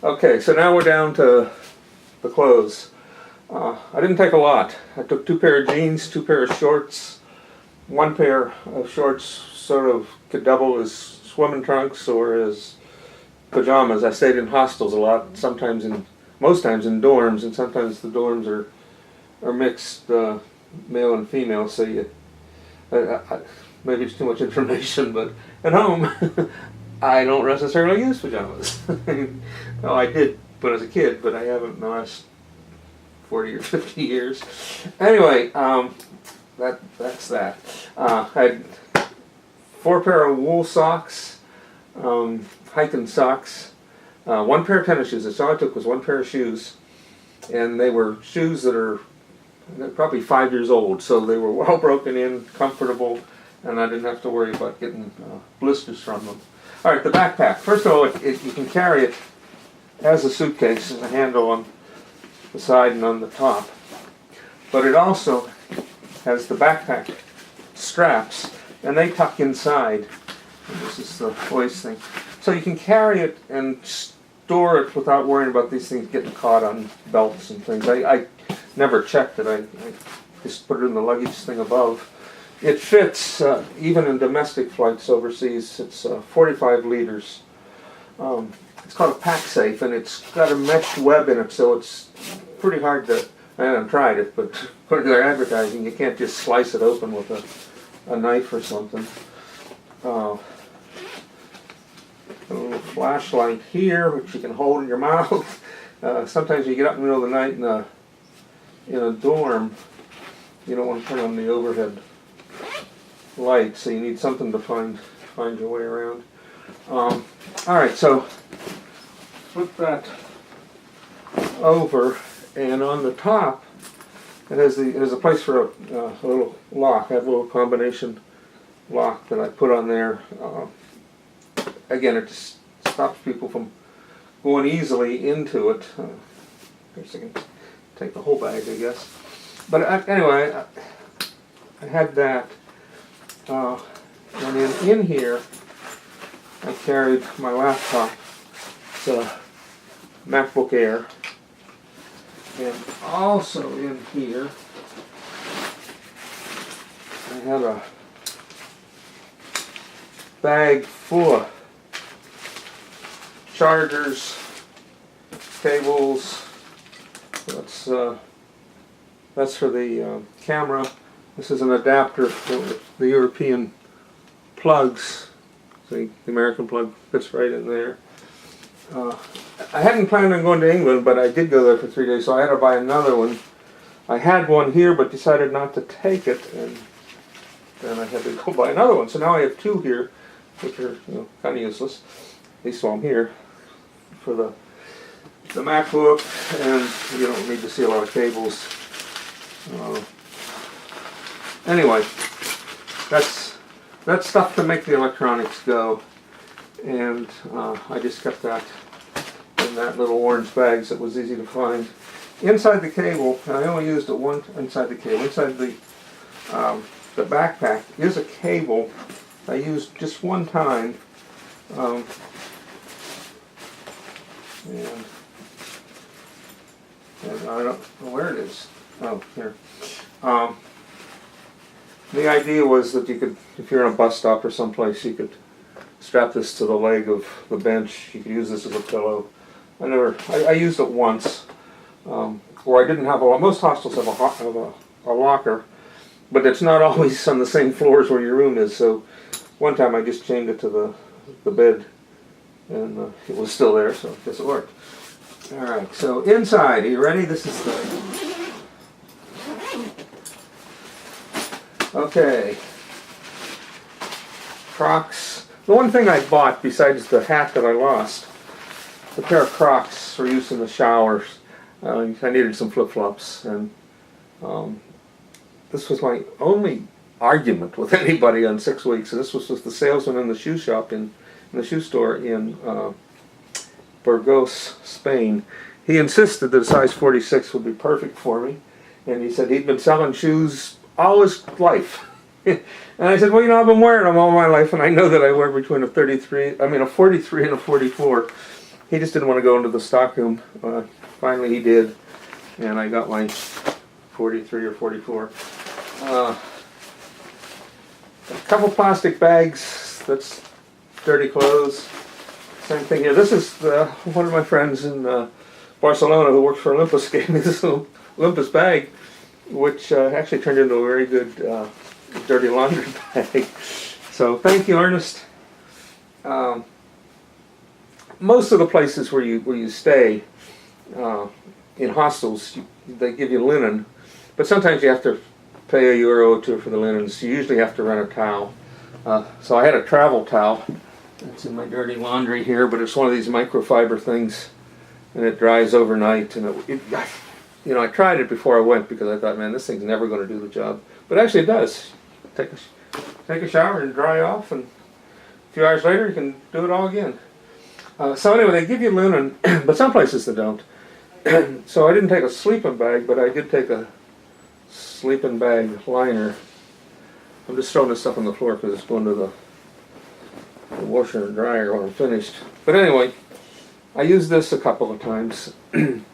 Okay, so now we're down to the clothes. I didn't take a lot. I took 2 pair of jeans, 2 pair of shorts, 1 pair of shorts sort of could double as swimming trunks or as pajamas. I stayed in hostels a lot, most times in dorms, and sometimes the dorms are mixed male and female, so maybe it's too much information, but at home I don't necessarily use pajamas. No, I did when I was a kid, but I haven't in the last 40 or 50 years. Anyway, that's that. I had 4 pair of wool socks, hiking socks, 1 pair of tennis shoes. That's all I took was 1 pair of shoes, and they were shoes they're probably 5 years old, so they were well broken in, comfortable, and I didn't have to worry about getting blisters from them. All right, the backpack. First of all, you can carry it as a suitcase, and a handle on the side and on the top, but it also has the backpack straps, and they tuck inside. And this is the waist thing, so you can carry it and store it without worrying about these things getting caught on belts and things. I never checked it. I just put it in the luggage thing above. It fits even in domestic flights overseas. It's 45 liters. It's called a pack safe, and it's got a mesh web in it, so it's pretty hard to. I haven't tried it, but according to their advertising, you can't just slice it open with a knife or something. A little flashlight here, which you can hold in your mouth. Sometimes you get up in the middle of the night in a dorm, you don't want to turn on the overhead light, so you need something to find your way around. All right, so flip that over, and on the top it has a place for a little lock. I have a little combination lock that I put on there. Again, it just stops people from going easily into it. I guess I can take the whole bag, I guess. But anyway, I had that. And then in here, I carried my laptop. It's a MacBook Air. And also in here, I had a bag full of chargers, cables. That's for the camera. This is an adapter for the European plugs. See, the American plug fits right in there. I hadn't planned on going to England, but I did go there for 3 days, so I had to buy another one. I had one here, but decided not to take it, and then I had to go buy another one. So now I have 2 here, which are kind of useless, at least while I'm here, for the MacBook, and you don't need to see a lot of cables. Anyway, that's stuff to make the electronics go, and I just kept that in that little orange bag so it was easy to find. Inside the cable, and I only used it once inside the cable. Inside the backpack is a cable I used just one time, and I don't know where it is. Oh, here. The idea was that you could, if you're in a bus stop or someplace, you could strap this to the leg of the bench. You could use this as a pillow. I used it once, where I didn't have most hostels have a locker, but it's not always on the same floors where your room is, so one time I just chained it to the bed, and it was still there, so I guess it worked. Alright, so inside, are you ready? This is the... Okay. Crocs. The one thing I bought, besides the hat that I lost, a pair of Crocs for use in the showers. I needed some flip-flops, and this was my only argument with anybody on 6 weeks. And this was with the salesman in the shoe shop in the shoe store in Burgos, Spain. He insisted that a size 46 would be perfect for me, and he said he'd been selling shoes all his life. And I said, well, I've been wearing them all my life, and I know that I wear between a 43 and a 44. he just didn't want to go into the stockroom. Finally he did, and I got my 43 or 44. A couple plastic bags, that's dirty clothes. Same thing here. This is one of my friends in Barcelona who works for Olympus gave me this little Olympus bag, which actually turned into a very good dirty laundry bag. So thank you, Ernest. Most of the places where you stay in hostels, they give you linen, but sometimes you have to pay €1 or €2 for the linens. You usually have to rent a towel. So I had a travel towel. It's in my dirty laundry here, but it's one of these microfiber things, and it dries overnight. And I tried it before I went because I thought, man, this thing's never going to do the job. But actually, it does. Take a shower and dry off, and a few hours later, you can do it all again. So anyway, they give you linen, but some places they don't. So I didn't take a sleeping bag, but I did take a sleeping bag liner. I'm just throwing this stuff on the floor because it's going to the washer and dryer when I'm finished. But anyway, I used this a couple of times, and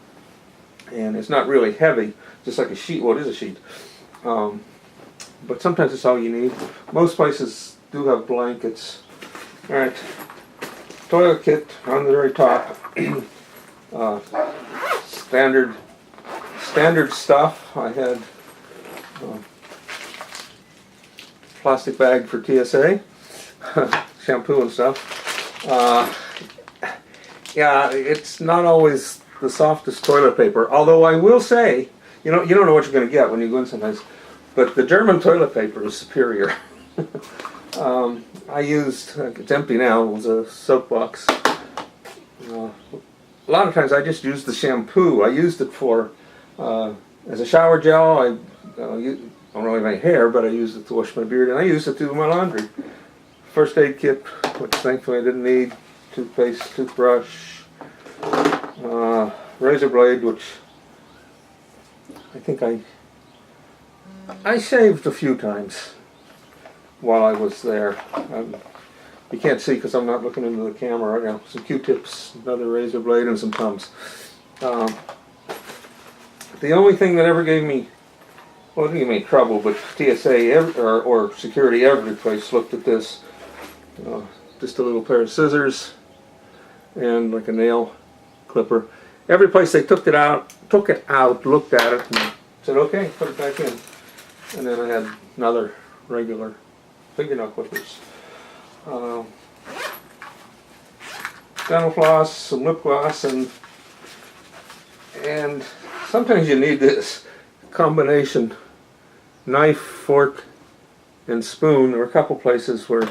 it's not really heavy, just like a sheet. Well, it is a sheet, but sometimes it's all you need. Most places do have blankets. All right, toilet kit on the very top. Standard stuff. I had plastic bag for TSA. Shampoo and stuff. Yeah, it's not always the softest toilet paper. Although I will say, you don't know what you're going to get when you go in sometimes. But the German toilet paper is superior. I used, it's empty now, it was a soap box. A lot of times I just used the shampoo. I used it for, as a shower gel. I don't really have my hair, but I used it to wash my beard, and I used it to do my laundry. First aid kit, which thankfully I didn't need. Toothpaste, toothbrush, razor blade, which I think I shaved a few times while I was there. You can't see because I'm not looking into the camera right now. Some Q-tips, another razor blade, and some Tums. The only thing that ever gave me, well, it didn't give me trouble, but TSA or security, every place looked at this. Just a little pair of scissors and like a nail clipper. Every place they took it out, looked at it, and said, "Okay, put it back in." And then I had another regular fingernail clippers. Dental floss, some lip gloss, and sometimes you need this combination: knife, fork, and spoon. There are a couple places where.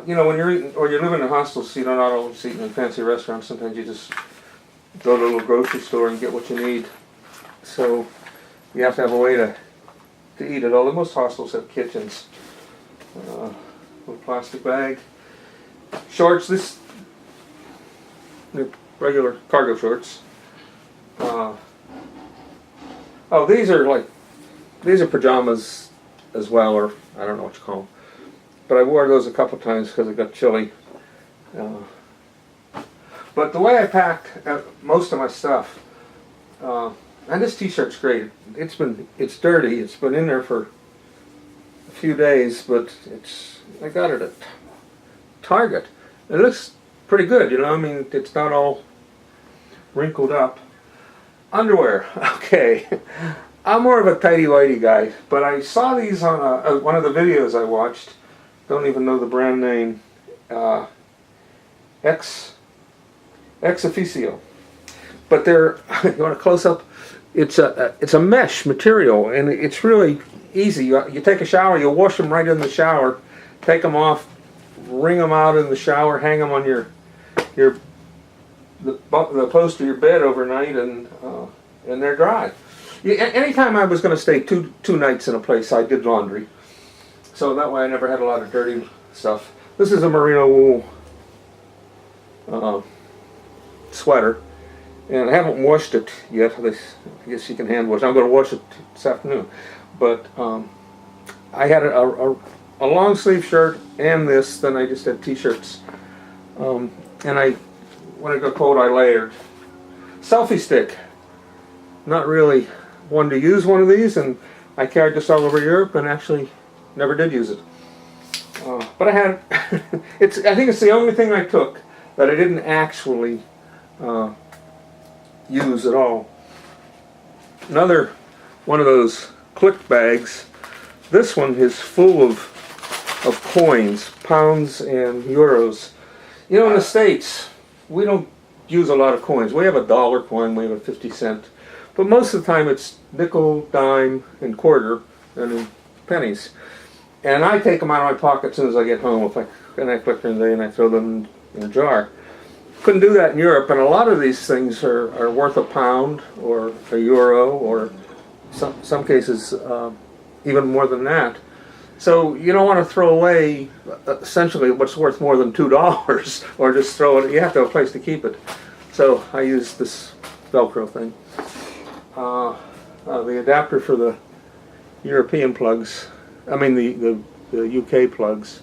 When you're eating, or you live in a hostel, so you don't always eat in fancy restaurants. Sometimes you just go to a little grocery store and get what you need. So you have to have a way to eat it. Although most hostels have kitchens. Little plastic bag. Shorts. Regular cargo shorts. These are pajamas as well, or I don't know what you call them. But I wore those a couple times because it got chilly. But the way I pack most of my stuff, and this t-shirt's great. It's dirty. It's been in there for a few days, but I got it at Target. It looks pretty good, I mean, it's not all wrinkled up. Underwear, okay. I'm more of a tighty-whitey guy, but I saw these on one of the videos I watched. Don't even know the brand name. Ex Officio. But they're, you want a close-up? It's a mesh material, and it's really easy. You take a shower, you wash them right in the shower, take them off, wring them out in the shower, hang them on the post of your bed overnight, and they're dry. Anytime I was going to stay two nights in a place, I did laundry. So that way I never had a lot of dirty stuff. This is a merino wool sweater, and I haven't washed it yet. I guess you can hand wash. I'm going to wash it this afternoon. But I had a long sleeve shirt and this. Then I just had t-shirts, and I when it got cold, I layered. Selfie stick. Not really one to use one of these, and I carried this all over Europe and actually never did use it. But I had, I think it's the only thing I took that I didn't actually use at all. Another one of those click bags. This one is full of coins, pounds and euros. You know, in the States, we don't use a lot of coins. We have a dollar coin, we have a 50-cent. But most of the time it's nickel, dime, and quarter, and pennies. And I take them out of my pocket as soon as I get home. And I collect them and I throw them in a jar. Couldn't do that in Europe, and a lot of these things are worth a pound or a euro, or some cases even more than that. So you don't want to throw away essentially what's worth more than $2, or just throw it. You have to have a place to keep it. So I use this Velcro thing. The adapter for the European plugs, I mean the UK plugs,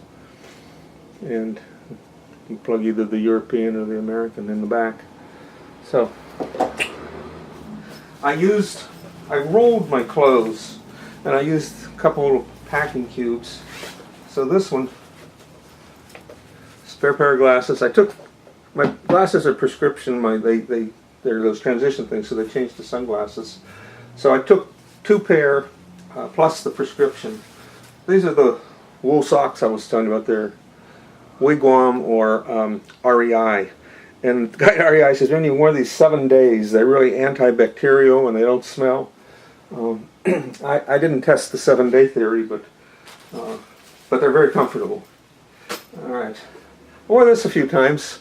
and you plug either the European or the American in the back. So I rolled my clothes, and I used a couple little packing cubes. So this one, spare pair of glasses. I took, my glasses are prescription. They're those transition things, so they changed to sunglasses. So I took 2 pair plus the prescription. These are the wool socks I was telling you about. They're Wigwam or REI. And the guy at REI says, when you wear these 7 days, they're really antibacterial and they don't smell. I didn't test the 7-day theory, but they're very comfortable. All right. I wore this a few times.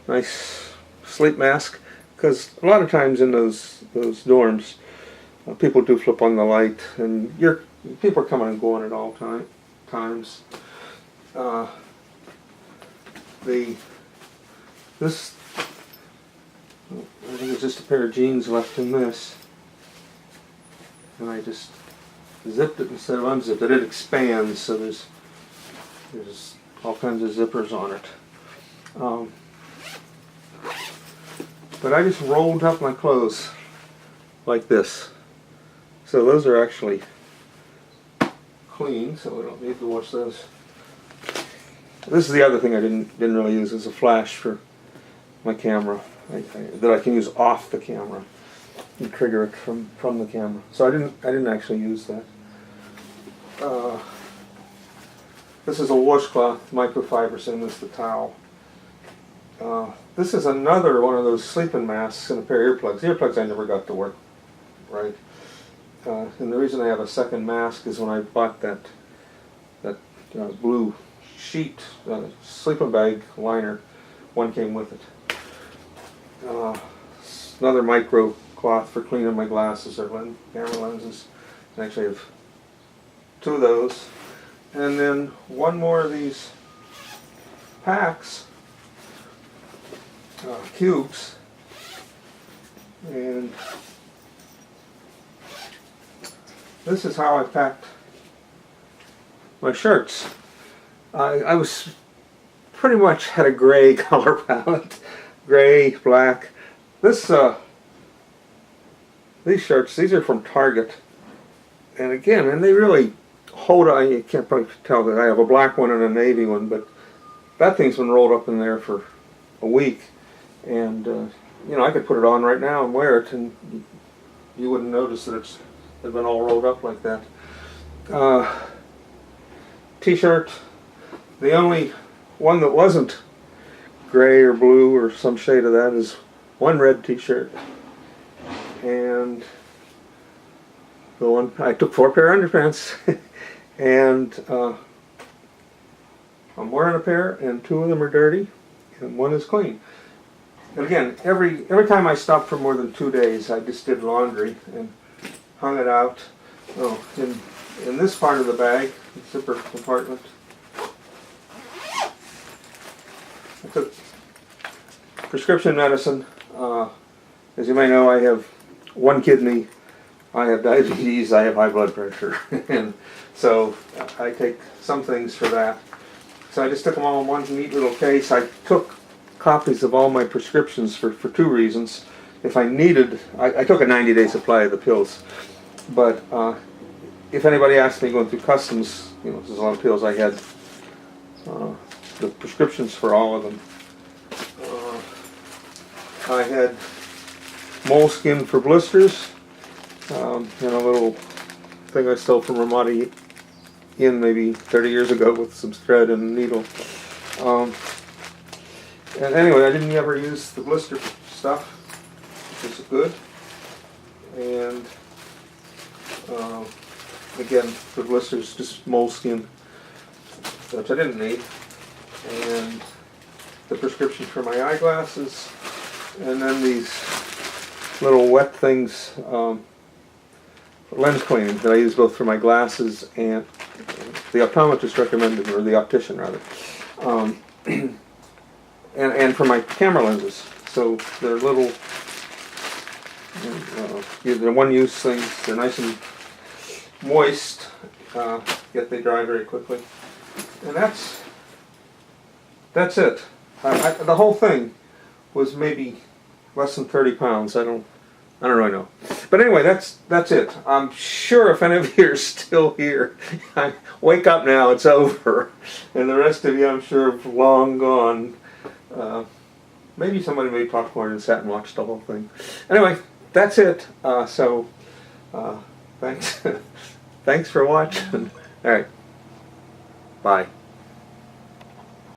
Nice sleep mask, because a lot of times in those dorms, people do flip on the light, and people are coming and going at all times. This, I think it's just a pair of jeans left in this, and I just zipped it instead of unzipped it. It expands, so there's all kinds of zippers on it. But I just rolled up my clothes like this. So those are actually clean, so we don't need to wash those. This is the other thing I didn't really use, is a flash for my camera that I can use off the camera and trigger it from the camera. So I didn't actually use that. This is a washcloth, microfiber, same as the towel. This is another one of those sleeping masks and a pair of earplugs. The earplugs I never got to work right. And the reason I have a second mask is when I bought that blue sheet sleeping bag liner, one came with it. Another micro cloth for cleaning my glasses or camera lenses. I actually have 2 of those. And then one more of these packs, cubes, and this is how I packed my shirts. I was pretty much had a gray color palette, gray, black. These shirts, these are from Target, and again, they really hold on. You can't probably tell that I have a black one and a navy one, but that thing's been rolled up in there for a week, and I could put it on right now and wear it, and you wouldn't notice that it's been all rolled up like that. T-shirt. The only one that wasn't gray or blue or some shade of that is one red T-shirt, and the one I took 4 pair of underpants, and I'm wearing a pair, and 2 of them are dirty, and 1 is clean. And again, every time I stopped for more than 2 days, I just did laundry and hung it out. In this part of the bag, the zipper compartment, I took prescription medicine. As you may know, I have 1 kidney, I have diabetes, I have high blood pressure, and so I take some things for that. So I just took them all in one neat little case. I took copies of all my prescriptions for two reasons. If I needed, I took a 90-day supply of the pills, but if anybody asked me going through customs, there's a lot of pills, I had the prescriptions for all of them. I had moleskin for blisters, and a little thing I stole from Ramadi Inn maybe 30 years ago with some thread and a needle. And anyway, I didn't ever use the blister stuff, which is good. And again, for blisters, just moleskin, which I didn't need. And the prescription for my eyeglasses. And then these little wet things, lens cleaning, that I use both for my glasses and the optometrist recommended, or the optician rather, and for my camera lenses. So they're little, they're one-use things. They're nice and moist, yet they dry very quickly. And that's it. The whole thing was maybe less than 30 pounds. I don't really know. But anyway, that's it. I'm sure if any of you are still here, wake up now, it's over. And the rest of you, I'm sure, have long gone. Maybe somebody made popcorn and sat and watched the whole thing. Anyway, that's it. Thanks. Thanks for watching. All right. Bye.